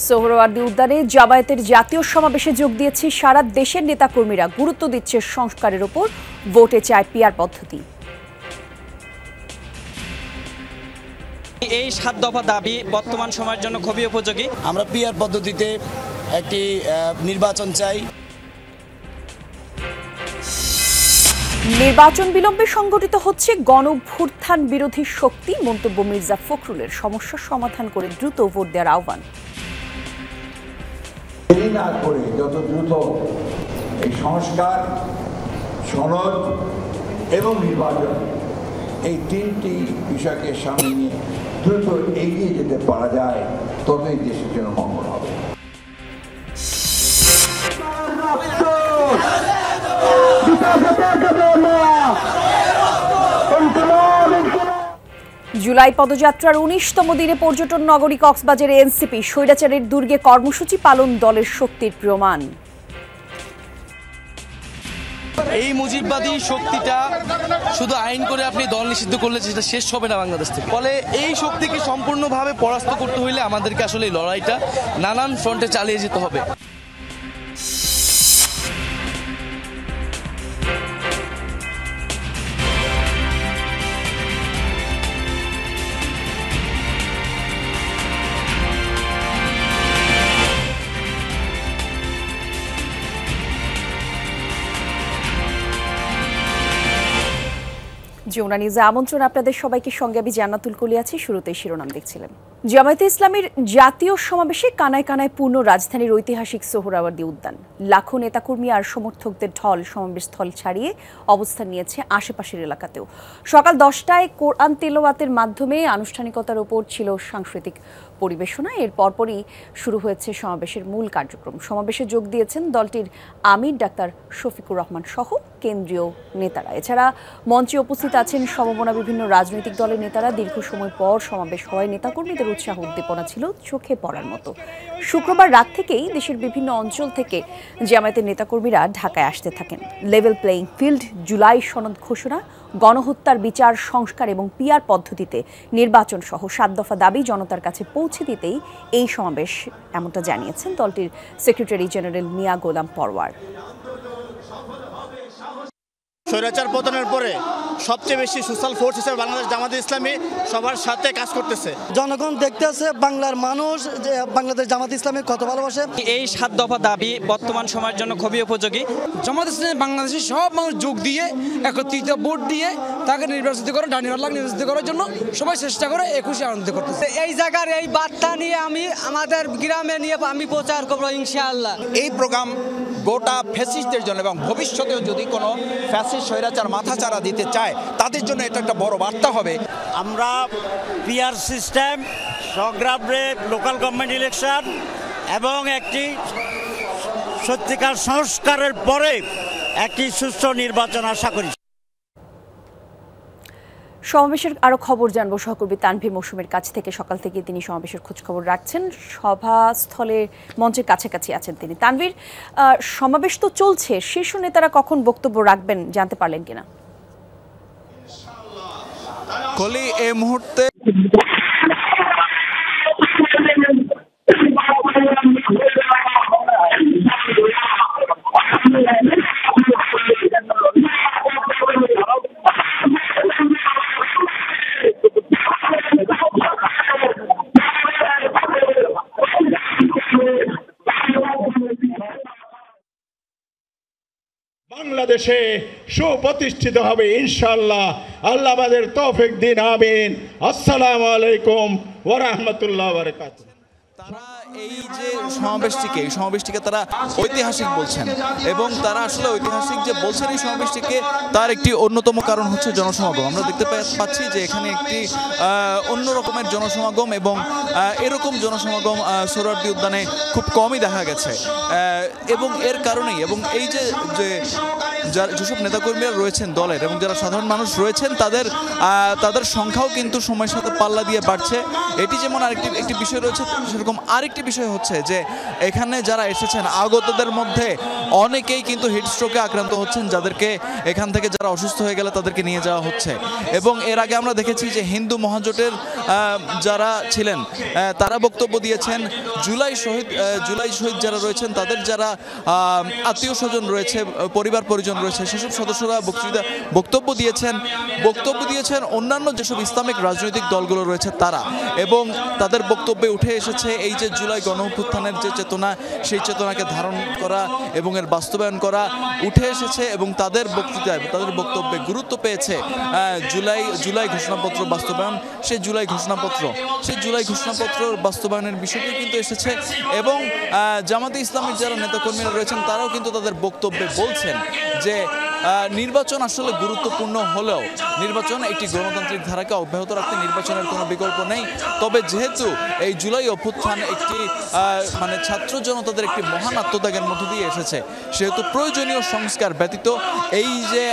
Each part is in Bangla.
সোহরাওয়ার্দী উদ্যানে জামায়াতের জাতীয় সমাবেশে যোগ দিয়েছে সারা দেশের নেতাকর্মীরা। গুরুত্ব দিচ্ছে সংস্কারের ওপর, ভোটে চায় পিআর পদ্ধতি। এই ৭ দফা দাবি বর্তমান সময়ের জন্য খুবই উপযোগী। আমরা পিআর পদ্ধতিতে একটি নির্বাচন চাই। নির্বাচন বিলম্বে সংগঠিত হচ্ছে গণঅভ্যুত্থান বিরোধী শক্তি, মন্তব্য মির্জা ফখরুলের। সমস্যার সমাধান করে দ্রুত ভোট দেওয়ার আহ্বান। দেরি না করে যত দ্রুত এই সংস্কার, সনদ এবং নির্বাচন, এই তিনটি বিষয়কে সামনে নিয়ে দ্রুত এগিয়ে যেতে পারা যায়, তবেই দেশের জন্য মঙ্গল হবে। জুলাই পদযাত্রার ১৯তম দিনে পর্যটন নগরী কক্সবাজারে এনসিপি। স্বৈরাচারের দুর্গে কর্মসূচি পালন দলের শক্তির প্রমাণ। এই মুজিববাদী শক্তিটা শুধু আইন করে আপনি দল নিষিদ্ধ করলে সেটা শেষ হবে না বাংলাদেশ থেকে। ফলে এই শক্তিকে সম্পূর্ণভাবে পরাস্ত করতে হইলে আমাদেরকে আসলে এই লড়াইটা নানান ফ্রন্টে চালিয়ে যেতে হবে। যমুনা নিউজে আমন্ত্রণ আপনাদের সবাইকে। সঙ্গে আমি জান্নাতুল কলি আছি। শুরুতেই শিরোনাম দেখছিলেন। জামায়াতে ইসলামীর জাতীয় সমাবেশে কানায় কানায় পূর্ণ রাজধানীর ঐতিহাসিক সোহরাওয়ার্দী উদ্যান। লাখো নেতাকর্মী আর সমর্থকদের ঢল সমাবেশ স্থল ছাড়িয়ে অবস্থান নিয়েছে আশেপাশের এলাকাতেও। সকাল 10টায় কোরআন তেলাওয়াতের মাধ্যমে আনুষ্ঠানিকতার ওপর ছিল সাংস্কৃতিক পরিবেশনা। এর পরপরই শুরু হয়েছে সমাবেশের মূল কার্যক্রম। সমাবেশে যোগ দিয়েছেন দলটির আমির ডাক্তার শফিকুর রহমান সহ কেন্দ্রীয় নেতারা। এছাড়া মঞ্চে উপস্থিত আছেন সমমনা বিভিন্ন রাজনৈতিক দলের নেতারা। দীর্ঘ সময় পর সমাবেশ হওয়ায় নেতাকর্মীদের উৎসাহ উদ্দীপনা ছিল চোখে পড়ার মতো। শুক্রবার রাত থেকেই দেশের বিভিন্ন অঞ্চল থেকে জামায়াতের নেতাকর্মীরা ঢাকায় আসতে থাকেন। লেভেল প্লেইং ফিল্ড, জুলাই সনদ ঘোষণা, গণহত্যার বিচার, সংস্কার এবং পিআর পদ্ধতিতে নির্বাচন সহ ৭ দফা দাবি জনতার কাছে পৌঁছে দিতেই এই সমাবেশ, এমনটা জানিয়েছেন দলটির সেক্রেটারি জেনারেল মিয়া গোলাম পরওয়ার। স্বৈরাচার পতনের পরে সবচেয়ে বেশি সোশ্যাল ফোর্স হিসেবে বাংলাদেশ জামায়াতে ইসলামী সবার সাথে কাজ করতেছে। জনগণ দেখতেছে বাংলার মানুষ যে বাংলাদেশ জামায়াতে ইসলামী কত ভালোবাসে। এই ৭ দফা দাবি বর্তমান সময়ের জন্য খুবই উপযোগী। জামায়াতে ইসলামী বাংলাদেশের সব মানুষ যোগ দিয়ে একত্রিত ভোট দিয়ে তাকে নির্বাচিত করে নির্বাচিত করার জন্য সবাই চেষ্টা করে, খুশি আনন্দ করতেছে। এই জায়গার এই বার্তা নিয়ে আমি আমাদের গ্রামে নিয়ে আমি প্রচার করবো ইনশাআল্লাহ। এই প্রোগ্রাম গোটা ফ্যাসিস্টদের জন্য এবং ভবিষ্যতেও যদি কোনো ফ্যাসিস্ট স্বৈরাচার মাথাচাড়া দিতে চায় তাদের জন্য এটা একটা বড় বার্তা হবে। আমরা পিআর সিস্টেম, সংগ্রামে লোকাল গভর্নমেন্ট ইলেকশন এবং একটি সত্যিকার সংস্কারের পরে একটি সুষ্ঠু নির্বাচন আশা করি। সমাবেশের আরো খবর জানবো সহকর্মী তানভীর মৌসুমের কাছ থেকে। সকাল থেকে তিনি সমাবেশের খোঁজখবর রাখছেন, সভাস্থলে মঞ্চের কাছাকাছি আছেন তিনি। তানভীর, সমাবেশ তো চলছে, শীর্ষ নেতারা কখন বক্তব্য রাখবেন জানতে পারলেন কিনা? কলি এই মুহূর্তে বাংলাদেশে সুপ্রতিষ্ঠিত হবে ইনশাআল্লাহ। আল্লাহ আমাদের তৌফিক দিন, আমিন। আসসালামু আলাইকুম ওয়া রাহমাতুল্লাহি ওয়া বারাকাতুহু। তারা এই যে সমাবেশটিকে তারা ঐতিহাসিক বলছেন এবং তারা আসলে ঐতিহাসিক যে বলছেন এই সমাবেশটিকে, তার একটি অন্যতম কারণ হচ্ছে জনসমাগম। আমরা দেখতে পাচ্ছি যে এখানে একটি অন্য রকমের জনসমাগম এবং এরকম জনসমাগম সোহরাওয়ার্দী উদ্যানে খুব কমই দেখা গেছে এবং এর কারণেই এবং এই যে যেসব নেতাকর্মীরা রয়েছেন দলের এবং যারা সাধারণ মানুষ রয়েছেন তাদের সংখ্যাও কিন্তু সময়ের সাথে পাল্লা দিয়ে বাড়ছে। এটি যেমন একটি বিষয় রয়েছে, সেরকম আরেকটি বিষয় হচ্ছে যে এখানে যারা এসেছেন আগতদের মধ্যে অনেকেই কিন্তু হিটস্ট্রোকে আক্রান্ত হচ্ছেন, যাদেরকে এখান থেকে যারা অসুস্থ হয়ে গেলে তাদেরকে নিয়ে যাওয়া হচ্ছে। এবং এর আগে আমরা দেখেছি যে হিন্দু মহাজোটের যারা ছিলেন তারা বক্তব্য দিয়েছেন। জুলাই শহীদ যারা রয়েছেন তাদের যারা আত্মীয় স্বজন রয়েছে, পরিবার পরিজন রয়েছে, সেসব সদস্যরা বক্তব্য দিয়েছেন অন্যান্য যেসব ইসলামিক রাজনৈতিক দলগুলো রয়েছে তারা। এবং তাদের বক্তব্যে উঠে এসেছে এই যে জুলাই গণঅভ্যুত্থানের যে চেতনা, সেই চেতনাকে ধারণ করা এবং এর বাস্তবায়ন করা উঠে এসেছে। এবং তাদের বক্তব্যে গুরুত্ব পেয়েছে জুলাই ঘোষণাপত্র বাস্তবায়ন। সেই জুলাই ঘোষণাপত্র বাস্তবায়নের বিষয়টি কিন্তু এসেছে। এবং জামাতে ইসলামের যারা নেতাকর্মীরা রয়েছেন তারাও কিন্তু তাদের বক্তব্যে বলছেন যে নির্বাচন আসলে গুরুত্বপূর্ণ হলেও নির্বাচন একটি গণতান্ত্রিক ধারাকে অব্যাহত রাখতে নির্বাচনের কোনো বিকল্প নেই। তবে যেহেতু এই জুলাই অভ্যুত্থান একটি ছাত্র জনতাদের একটি মহান আত্মত্যাগের মধ্য দিয়ে এসেছে, সেহেতু প্রয়োজনীয় সংস্কার ব্যতীত এই যে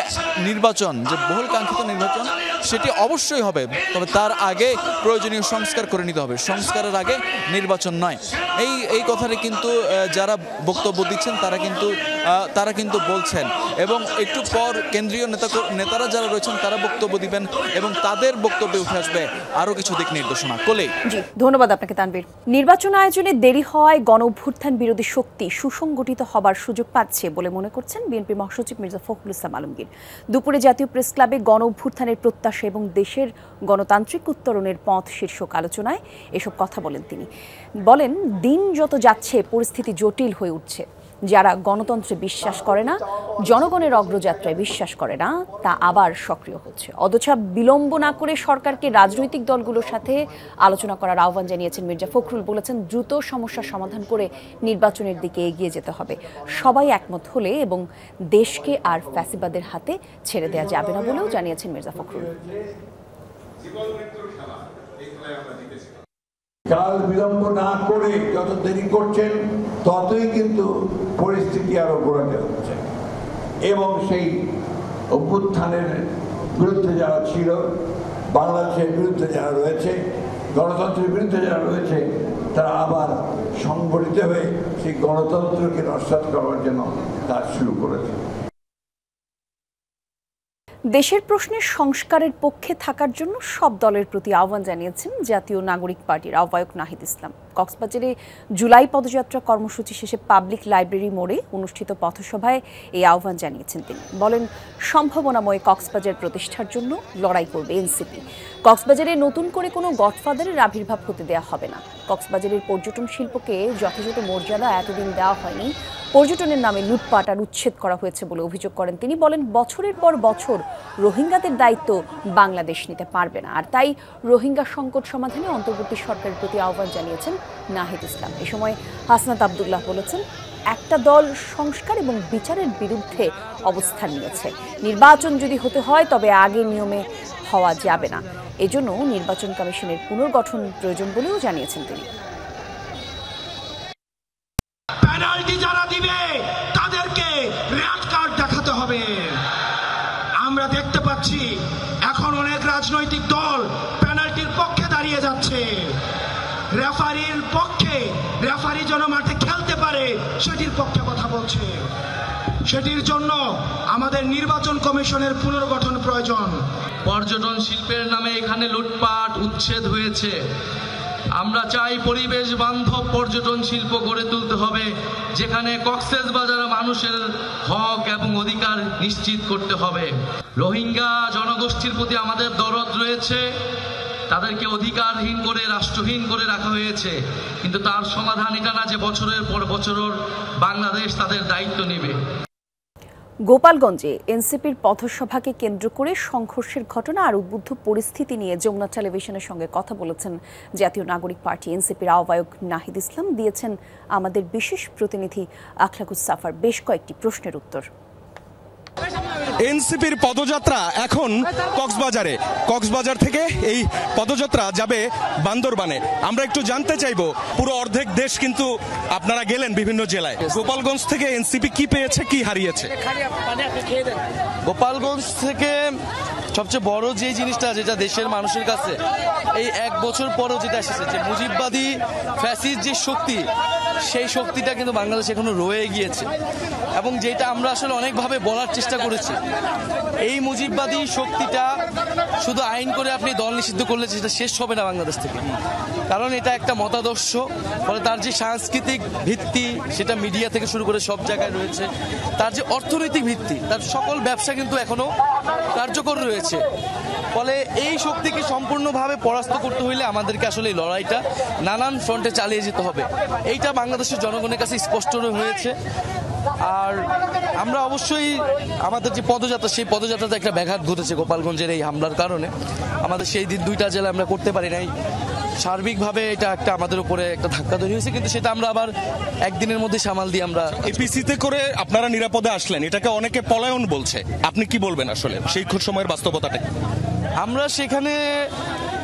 নির্বাচন, যে বহুল কাঙ্ক্ষিত নির্বাচন, সেটি অবশ্যই হবে। তবে তার আগে প্রয়োজনীয় সংস্কার করে নিতে হবে, সংস্কারের আগে নির্বাচন নয়। এই কথাটি কিন্তু যারা বক্তব্য দিচ্ছেন তারা কিন্তু বলছেন। এবং একটু পর কেন্দ্রীয় নেতারা যারা রয়েছেন তারা বক্তব্য দিবেন এবং তাদের বক্তব্যে উঠে আসবে আরো কিছু দিক নির্দেশনা। জি, ধন্যবাদ আপনাকে তানভীর। নির্বাচন আয়োজনে দেরি হওয়ায় গণঅভ্যুত্থান বিরোধী শক্তি সুসংগঠিত হবার সুযোগ পাচ্ছে বলে মনে করছেন বিএনপি মহাসচিব মির্জা ফখরুল ইসলাম আলমগীর। দুপুরে জাতীয় প্রেস ক্লাবে গণঅভ্যুত্থানের প্রত্যাশা এবং দেশের গণতান্ত্রিক উত্তরণের পথ শীর্ষক আলোচনায় এসব কথা বলেন তিনি। বলেন, দিন যত যাচ্ছে পরিস্থিতি জটিল হয়ে উঠছে। যারা গণতন্ত্রে বিশ্বাস করে না, জনগণের অগ্রযাত্রায় বিশ্বাস করে না, তা আবার সক্রিয় হচ্ছে। অযথা বিলম্ব না করে সরকারকে রাজনৈতিক দলগুলোর সাথে আলোচনা করার আহ্বান জানিয়েছেন মির্জা ফখরুল। বলেছেন, দ্রুত সমস্যার সমাধান করে নির্বাচনের দিকে এগিয়ে যেতে হবে। সবাই একমত হলে এবং দেশকে আর ফ্যাসিবাদের হাতে ছেড়ে দেওয়া যাবে না বলেও জানিয়েছেন মির্জা ফখরুল। কাল বিলম্ব না করে যত দেরি করছেন ততই কিন্তু পরিস্থিতি আরো ঘোরাতে হচ্ছে। এবং সেই অভ্যুত্থানের বিরুদ্ধে যারা ছিল, বাংলাদেশের বিরুদ্ধে যারা রয়েছে, গণতন্ত্রের বিরুদ্ধে যারা রয়েছে, তারা আবার সংগঠিত হয়ে সেই গণতন্ত্রকে নস্যাৎ করার জন্য কাজ শুরু করেছে। দেশের প্রশ্নের সংস্কারের পক্ষে থাকার জন্য সব দলের প্রতি আহ্বান জানিয়েছেন জাতীয় নাগরিক পার্টির আহ্বায়ক নাহিদ ইসলাম। কক্সবাজারে জুলাই পদযাত্রা কর্মসূচি শেষে পাবলিক লাইব্রেরি মোড়ে অনুষ্ঠিত পথসভায় এই আহ্বান জানিয়েছেন তিনি। বলেন, সম্ভাবনাময় কক্সবাজার প্রতিষ্ঠার জন্য লড়াই করবে এনসিপি। কক্সবাজারে নতুন করে কোনো গডফাদারের আবির্ভাব হতে দেওয়া হবে না। কক্সবাজারের পর্যটন শিল্পকে যথাযথ মর্যাদা এতদিন দেওয়া হয়নি। পর্যটনের নামে লুটপাট আর উচ্ছেদ করা হয়েছে বলে অভিযোগ করেন তিনি। বলেন, বছরের পর বছর রোহিঙ্গাদের দায়িত্ব বাংলাদেশ নিতে পারবে না, আর তাই রোহিঙ্গা সংকট সমাধানে অন্তর্বর্তী সরকারের প্রতি আহ্বান জানিয়েছেন নাহিদ ইসলাম। এ সময় হাসনাত আব্দুল্লাহ বলেছেন, একটা দল সংস্কার এবং বিচারের বিরুদ্ধে অবস্থান নিয়েছে। নির্বাচন যদি হতে হয় তবে আগে নিয়মে হওয়া যাবে না। এজন্য নির্বাচন কমিশনের পুনর্গঠন প্রয়োজন বলেও জানিয়েছেন তিনি। পেনাল্টি যারা দিবে তাদেরকে রেড কার্ড দেখাতে হবে। আমরা দেখতে পাচ্ছি এখন অনেক রাজনৈতিক দল পেনাল্টির পক্ষে দাঁড়িয়ে যাচ্ছে, রেফারির পক্ষে, রেফারি যেন মাঠে খেলতে পারে সেটির পক্ষে কথা বলছে। সেটির জন্য আমাদের নির্বাচন কমিশনের পুনর্গঠন প্রয়োজন। পর্যটন শিল্পের নামে এখানে লুটপাট উচ্ছেদ হয়েছে। আমরা চাই পরিবেশ বান্ধব পর্যটন শিল্প গড়ে তুলতে হবে, যেখানে কক্সবাজার মানুষের হক এবং অধিকার নিশ্চিত করতে হবে। রোহিঙ্গা জনগোষ্ঠীর প্রতি আমাদের দরদ রয়েছে, তাদেরকে অধিকারহীন করে রাষ্ট্রহীন করে রাখা হয়েছে, কিন্তু তার সমাধান এটা না যে বছরের পর বছর বাংলাদেশ তাদের দায়িত্ব নেবে। গোপালগঞ্জে এনসিপির পথসভাকে কেন্দ্র করে সংঘর্ষের ঘটনা আর উদ্বুদ্ধ পরিস্থিতি নিয়ে যমুনা টেলিভিশনের সঙ্গে কথা বলেছেন জাতীয় নাগরিক পার্টি এনসিপির আহ্বায়ক নাহিদ ইসলাম। দিয়েছেন আমাদের বিশেষ প্রতিনিধি আখলাকুস সাফার বেশ কয়েকটি প্রশ্নের উত্তর। এনসিপির পদযাত্রা এখন কক্সবাজার থেকে এই পদযাত্রা যাবে বান্দরবানে। আমরা একটু জানতে চাইবো, পুরো অর্ধেক দেশ কিন্তু আপনারা গেলেন বিভিন্ন জেলায়, গোপালগঞ্জ থেকে এনসিপি কি পেয়েছে, কি হারিয়েছে? গোপালগঞ্জ থেকে সবচেয়ে বড় যে জিনিসটা যেটা দেশের মানুষের কাছে এই 1 বছর পরও যেটা এসেছে, যে মুজিববাদী ফ্যাসিস্ট যে শক্তি, সেই শক্তিটা কিন্তু বাংলাদেশ এখনো রয়ে গিয়েছে, এবং যেটা আমরা আসলে অনেকভাবে বলার চেষ্টা করেছি। এই মুজিববাদী শক্তিটা শুধু আইন করে আপনি দল নিষিদ্ধ করলে সেটা শেষ হবে না বাংলাদেশ থেকে, কারণ এটা একটা মতাদর্শ। ফলে তার যে সাংস্কৃতিক ভিত্তি সেটা মিডিয়া থেকে শুরু করে সব জায়গায় রয়েছে, তার যে অর্থনৈতিক ভিত্তি, তার সকল ব্যবসা কিন্তু এখনো কার্যকর রয়েছে। ফলে এই শক্তিকে সম্পূর্ণভাবে পরাস্ত করতে হইলে আমাদেরকে আসলে এই লড়াইটা নানান ফ্রন্টে চালিয়ে যেতে হবে। এইটা বাংলাদেশের জনগণের কাছে স্পষ্ট হয়েছে। আর আমরা অবশ্যই আমাদের যে পদযাত্রা, সেই পদযাত্রাতে একটা ব্যাঘাত ঘটেছে গোপালগঞ্জের এই হামলার কারণে। আমাদের সেই দিন 2টা জেলা আমরা করতে পারি নাই, সার্বিকভাবে এটা একটা আমাদের উপরে একটা ধাক্কা তৈরি হয়েছে, কিন্তু সেটা আমরা আবার একদিনের মধ্যে সামাল দিয়ে আমরা এপিসিতে করে আপনারা নিরাপদে আসলেন, এটাকে অনেকে পলায়ন বলছে, আপনি কি বলবেন আসলে সেই সময়ের বাস্তবতাটা? আমরা সেখানে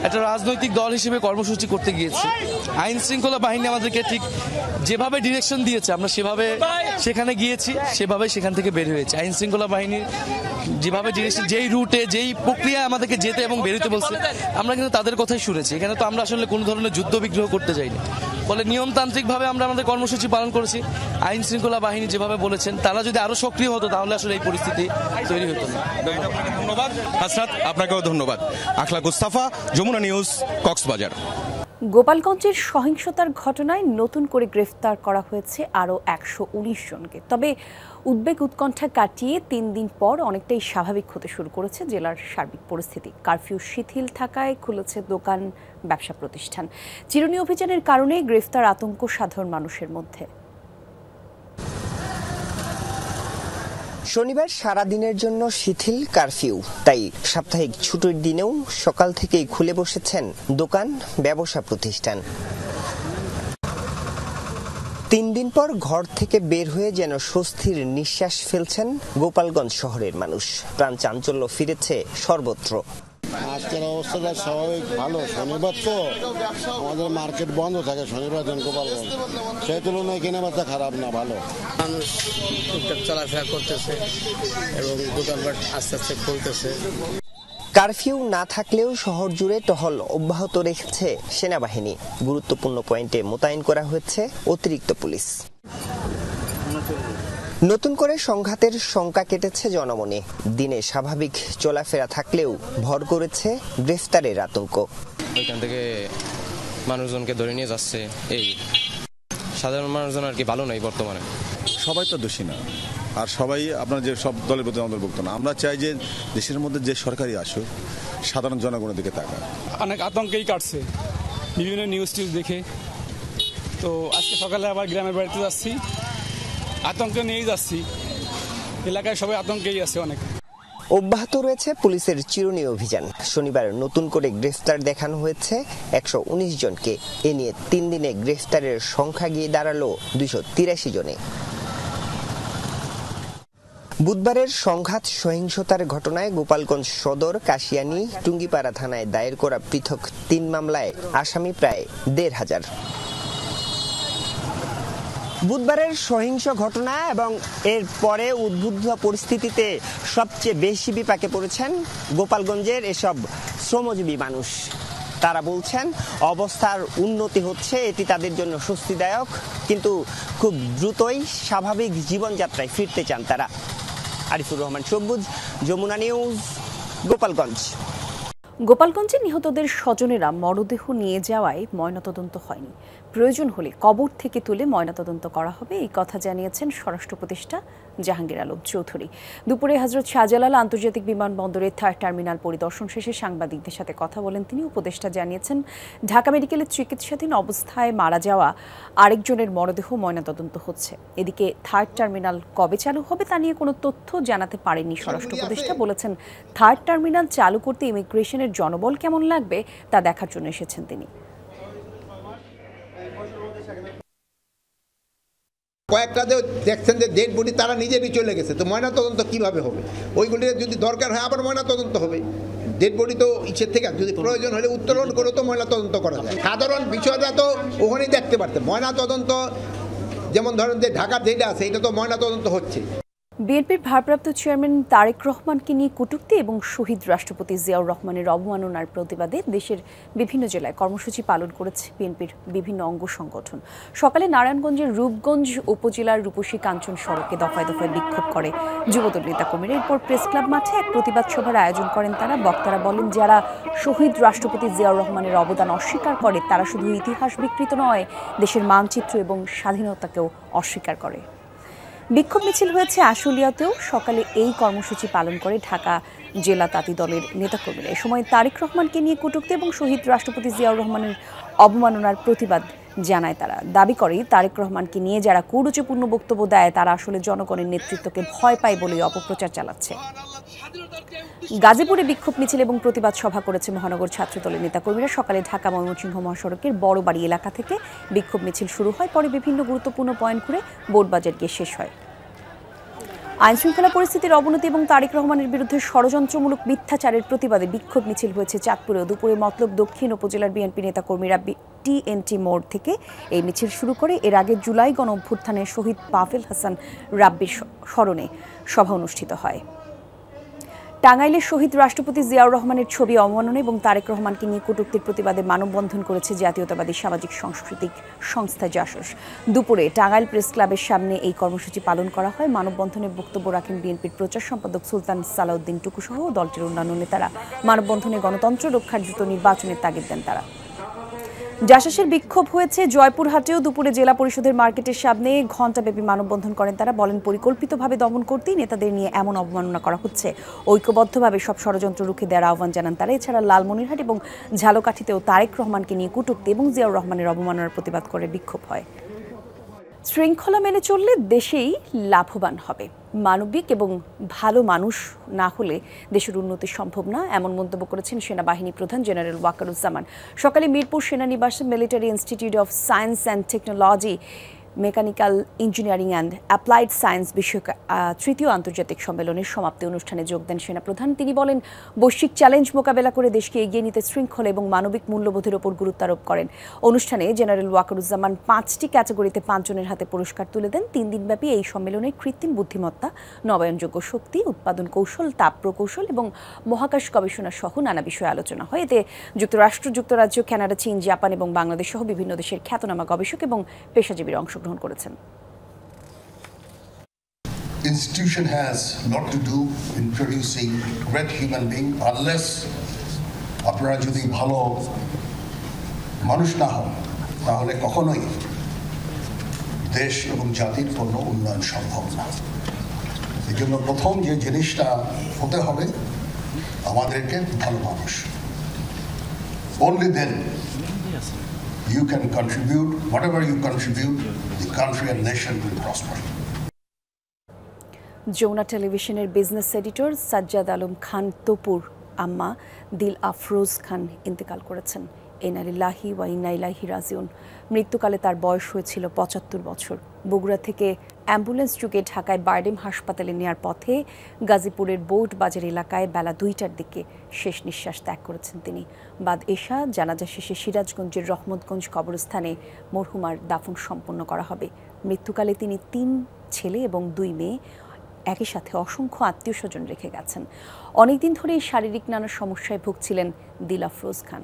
একটা রাজনৈতিক দল হিসেবে কর্মসূচি করতে গিয়েছি, আইন শৃঙ্খলা বাহিনী আমাদেরকে ঠিক যেভাবে ডিরেকশন দিয়েছে আমরা সেভাবে সেখানে গিয়েছি, সেভাবে সেখান থেকে বের হয়েছে। আইন শৃঙ্খলা বাহিনীর যেভাবে ডিরেকশন, যেই রুটে যেই প্রক্রিয়া আমাদেরকে যেতে এবং বেরোতে বলছে, আমরা কিন্তু তাদের কথাই শুনেছি। এখানে তো আমরা আসলে কোনো ধরনের যুদ্ধ বিগ্রহ করতে যাইনি। ফলে নিয়মতান্ত্রিকভাবে আমরা আমাদের কর্মসূচি পালন করেছি। আইন শৃঙ্খলা বাহিনী যেভাবে বলেছেন, তারা যদি আরো সক্রিয় হতো তাহলে আসলে এই পরিস্থিতি তৈরি হতো না। ধন্যবাদ হাসনাত, আপনাকেও ধন্যবাদ। আখলাক মুস্তাফা, যমুনা নিউজ, কক্সবাজার। গোপালগঞ্জের সহিংসতার ঘটনায় নতুন করে গ্রেফতার করা হয়েছে আরও 119 জনকে। তবে উদ্বেগ উৎকণ্ঠা কাটিয়ে 3 দিন পর অনেকটাই স্বাভাবিক হতে শুরু করেছে জেলার সার্বিক পরিস্থিতি। কারফিউ শিথিল থাকায় খুলেছে দোকান, ব্যবসা প্রতিষ্ঠান। চিরুনি অভিযানের কারণে গ্রেফতার আতঙ্ক সাধারণ মানুষের মধ্যে। শনিবার সারাদিনের জন্য শিথিল কারফিউ, তাই সাপ্তাহিক ছুটির দিনেও সকাল থেকেই খুলে বসেছেন দোকান, ব্যবসা প্রতিষ্ঠান। 3 দিন পর ঘর থেকে বের হয়ে যেন স্বস্তির নিঃশ্বাস ফেলছেন গোপালগঞ্জ শহরের মানুষ। প্রাণ চাঞ্চল্য ফিরেছে সর্বত্র। আজকের অবস্থাটা স্বাভাবিক ভালো। শনিবার তো আমাদের মার্কেট বন্ধ থাকে, শনিবার দিন গোপালগঞ্জ, সেই তুলনায় কেনাবেচা খারাপ না, ভালো। মানুষ টুকটাক চলাফেরা করতেছে এবং দোকানপাট আস্তে আস্তে খুলতেছে। কারফিউ না থাকলেও শহর জুড়ে টহল অব্যাহত রেখেছে সেনাবাহিনী। গুরুত্বপূর্ণ পয়েন্টে মোতায়েন করা হয়েছে অতিরিক্ত পুলিশ। নতুন করে সংঘাতের শঙ্কা কেটেছে জনমনে। দিনে স্বাভাবিক চলাফেরা থাকলেও ভর করেছে গ্রেফতারের আতঙ্ক। ওইখান থেকে মানুষজনকে ধরে নিয়ে যাচ্ছে, এই সাধারণ মানুষজন আর কি ভালো নাই বর্তমানে। সবাই তো দোষী না, আর সবাই আপনার যে সব দলের প্রতি অন্তর্ভুক্ত না। আমরা চাই যে দেশের মধ্যে যে সরকারই আসুক সাধারণ জনগণের দিকে তাকায়। অনেক আতঙ্কেই কাটছে বিভিন্ন নিউজ টিউজ দেখে। তো আজকে সকালে আবার গ্রামের বাড়িতে যাচ্ছি, আতঙ্ক নিয়েই যাচ্ছি। এলাকায় সবাই আতঙ্কেই আছে অনেক। অব্যাহত রয়েছে পুলিশের চিরুনি অভিযান। শনিবার নতুন করে গ্রেফতার দেখানো হয়েছে 119 জনকে। এ নিয়ে 3 দিনে গ্রেফতারের সংখ্যা গিয়ে দাঁড়ালো 283 জনে। বুধবারের সংঘাত সহিংসতার ঘটনায় গোপালগঞ্জ সদর, কাশিয়ানী, টুঙ্গিপাড়া থানায় দায়ের করা পৃথক 3 মামলায় আসামি প্রায় 1,500। বুধবারের সহিংস ঘটনা এবং এর পরে উদ্বুদ্ধ পরিস্থিতিতে সবচেয়ে বেশি বিপাকে পড়েছেন গোপালগঞ্জের এসব শ্রমজীবী মানুষ। তারা বলছেন অবস্থার উন্নতি হচ্ছে, এটি তাদের জন্য স্বস্তিদায়ক, কিন্তু খুব দ্রুতই স্বাভাবিক জীবনযাত্রায় ফিরতে চান তারা। আরিফুর রহমান সবুজ, যমুনা নিউজ, গোপালগঞ্জ। গোপালগঞ্জে নিহতদের স্বজনেরা মরদেহ নিয়ে যাওয়ায় ময়নাতদন্ত হয়নি। প্রয়োজন হলে কবর থেকে তুলে ময়নাতদন্ত করা হবে, এই কথা জানিয়েছেন স্বরাষ্ট্র উপদেষ্টা জাহাঙ্গীর আলম চৌধুরী। দুপুরে হযরত শাহজালাল আন্তর্জাতিক বিমানবন্দরের 3rd টার্মিনাল পরিদর্শন শেষে সাংবাদিকদের সাথে কথা বলেন তিনি। উপদেষ্টা জানিয়েছেন, ঢাকা মেডিকেলের চিকিৎসাধীন অবস্থায় মারা যাওয়া আরেকজনের মরদেহ ময়নাতদন্ত হচ্ছে। এদিকে 3rd টার্মিনাল কবে চালু হবে তা নিয়ে কোনো তথ্য জানাতে পারেননি স্বরাষ্ট্র উপদেষ্টা। বলেছেন, 3rd টার্মিনাল চালু করতে ইমিগ্রেশনের জনবল কেমন লাগবে তা দেখার জন্য এসেছেন তিনি। কয়েকটা দেখছেন যে ডেড বডি তারা নিজেরই চলে গেছে, তো ময়নাতদন্ত কিভাবে হবে? ওইগুলি যদি দরকার হয় আবার ময়নাতদন্ত হবে। ডেড বডি তো ইচ্ছের থেকে যদি প্রয়োজন হলে উত্তোলন করে তো ময়নাতদন্ত করা যায়। সাধারণ বিষয়টা তো ওখানেই দেখতে পারতেন। ময়নাতদন্ত যেমন ধরেন যে ঢাকার যেটা আছে এটা তো ময়নাতদন্ত হচ্ছে। বিএনপির ভারপ্রাপ্ত চেয়ারম্যান তারেক রহমানকে নিয়ে কটূক্তি এবং শহীদ রাষ্ট্রপতি জিয়াউর রহমানের অবমাননার প্রতিবাদে দেশের বিভিন্ন জেলায় কর্মসূচি পালন করেছে বিএনপির বিভিন্ন অঙ্গ সংগঠন। সকালে নারায়ণগঞ্জের রূপগঞ্জ উপজেলার রূপসী কাঞ্চন সড়কে দফায় দফায় বিক্ষোভ করে যুবদল নেতাকর্মীরা। এরপর প্রেস ক্লাব মাঠে এক প্রতিবাদ সভার আয়োজন করেন তারা। বক্তারা বলেন, যারা শহীদ রাষ্ট্রপতি জিয়াউর রহমানের অবদান অস্বীকার করে তারা শুধু ইতিহাস বিকৃত নয়, দেশের মানচিত্র এবং স্বাধীনতাকেও অস্বীকার করে। বিক্ষোভ মিছিল হয়েছে আশুলিয়াতেও। সকালে এই কর্মসূচি পালন করে ঢাকা জেলা তাঁতি দলের নেতাকর্মীরা। এ সময় তারেক রহমানকে নিয়ে কটূক্তি এবং শহীদ রাষ্ট্রপতি জিয়াউর রহমানের অবমাননার প্রতিবাদ জানায় তারা। দাবি করে তারেক রহমানকে নিয়ে যারা কুরুচিপূর্ণ বক্তব্য দেয় তারা আসলে জনগণের নেতৃত্বকে ভয় পায় বলেই অপপ্রচার চালাচ্ছে। গাজীপুরে বিক্ষোভ মিছিল এবং প্রতিবাদ সভা করেছে মহানগর ছাত্রদলের নেতাকর্মীরা। সকালে ঢাকা ময়মনসিংহ মহাসড়কের বড়বাড়ি এলাকা থেকে বিক্ষোভ মিছিল শুরু হয়, পরে বিভিন্ন গুরুত্বপূর্ণ পয়েন্ট ঘুরে বোর্ডবাজার গিয়ে শেষ হয়। আইনশৃঙ্খলা পরিস্থিতির অবনতি এবং তারেক রহমানের বিরুদ্ধে ষড়যন্ত্রমূলক মিথ্যাচারের প্রতিবাদে বিক্ষোভ মিছিল হয়েছে চাঁদপুরেও। দুপুরে মতলব দক্ষিণ উপজেলার বিএনপি নেতাকর্মীরা টিএনটি মোড় থেকে এই মিছিল শুরু করে। এর আগে জুলাই গণ অভ্যুত্থানে শহীদ পাভেল হাসান রাব্বির স্মরণে সভা অনুষ্ঠিত হয়। টাঙ্গাইলে শহীদ রাষ্ট্রপতি জিয়াউর রহমানের ছবি অবমাননা এবং তারেক রহমানকে নিয়ে কটূক্তির প্রতিবাদে মানববন্ধন করেছে জাতীয়তাবাদী সামাজিক সাংস্কৃতিক সংস্থা জাসস। দুপুরে টাঙ্গাইল প্রেস ক্লাবের সামনে এই কর্মসূচি পালন করা হয়। মানববন্ধনে বক্তব্য রাখেন বিএনপির প্রচার সম্পাদক সুলতান সালাউদ্দিন টুকু সহ দলটির অন্যান্য নেতারা। মানববন্ধনে গণতন্ত্র রক্ষার দ্রুত নির্বাচনের তাগিদ দেন তারা। জাসাসের বিক্ষোভ হয়েছে জয়পুরহাটেও। দুপুরে জেলা পরিষদের মার্কেটের সামনে ঘণ্টাব্যাপী মানববন্ধন করেন তারা। বলেন, পরিকল্পিতভাবে দমন করতেই নেতাদের নিয়ে এমন অবমাননা করা হচ্ছে। ঐক্যবদ্ধভাবে সব ষড়যন্ত্র রুখে দেওয়ার আহ্বান জানান তারা। এছাড়া লালমনিরহাট এবং ঝালকাঠিতেও তারেক রহমানকে নিয়ে কটূক্তি এবং জিয়াউর রহমানের অবমাননার প্রতিবাদ করে বিক্ষোভ হয়। শৃঙ্খলা মেনে চললে দেশেই লাভবান হবে। মানবিক এবং ভালো মানুষ না হলে দেশের উন্নতি সম্ভব না, এমন মন্তব্য করেছেন সেনাবাহিনী প্রধান জেনারেল ওয়াকারুজ্জামান। সকালে মিরপুর সেনানিবাসে military institute of science and technology mechanical engineering and applied science বিষয়ক তৃতীয় আন্তর্জাতিক সম্মেলনের সমাপ্তি অনুষ্ঠানে যোগ দেন সেনাপ্রধান। তিনি বলেন, বৈশ্বিক চ্যালেঞ্জ মোকাবেলা করে দেশকে এগিয়ে নিতে শৃঙ্খলা এবং মানবিক মূল্যবোধের ওপর গুরুত্ব আরোপ করেন। অনুষ্ঠানে জেনারেল ওয়াকারুজ্জামান 5টি ক্যাটাগরিতে 5 জনের হাতে পুরস্কার তুলে দেন। 3 দিনব্যাপী এই সম্মেলনে কৃত্রিম বুদ্ধিমত্তা, নবায়নযোগ্য শক্তি, উৎপাদন কৌশল, তাপ প্রকৌশল এবং মহাকাশ গবেষণা সহ নানা বিষয়ে আলোচনা হয়। এতে যুক্তরাষ্ট্র, যুক্তরাজ্য, কানাডা, চীন, জাপান এবং বাংলাদেশ সহ বিভিন্ন দেশের খ্যাতনামা গবেষক এবং পেশাজীবীরা অংশগ্রহণ করেছেন। Institution has lot to do in producing great human being unless আপনারা যদি ভালো মানুষ না হন তাহলে কখনোই দেশ এবং জাতির কোনো উন্নয়ন সম্ভব না। এই জন্য প্রথম যে জিনিসটা হতে হবে আমাদেরকে ভালো মানুষ। Only then you can contribute, whatever you contribute, the country and nation will prosper. Jamuna টেলিভিশনের বিজনেস এডিটর সাজ্জাদ আলম খান তপুর আম্মা দিল আফরোজ খান ইন্তেকাল করেছেন। ইন্না লিল্লাহি ওয়া ইন্না ইলাইহি রাজিউন। মৃত্যুকালে তার বয়স হয়েছিল 75 বছর। বগুড়া থেকে অ্যাম্বুলেন্স যুগে ঢাকায় বারডেম হাসপাতালে নেওয়ার পথে গাজীপুরের বোর্ড বাজার এলাকায় বেলা 2টার দিকে শেষ নিঃশ্বাস ত্যাগ করেছেন তিনি। বাদ এশা জানাজা শেষে সিরাজগঞ্জের রহমতগঞ্জ কবরস্থানে মরহুমার দাফন সম্পন্ন করা হবে। মৃত্যুকালে তিনি 3 ছেলে এবং 2 মেয়ে, একই সাথে অসংখ্য আত্মীয় স্বজন রেখে গেছেন। অনেকদিন ধরেই শারীরিক নানা সমস্যায় ভুগছিলেন দিল আফরোজ খান।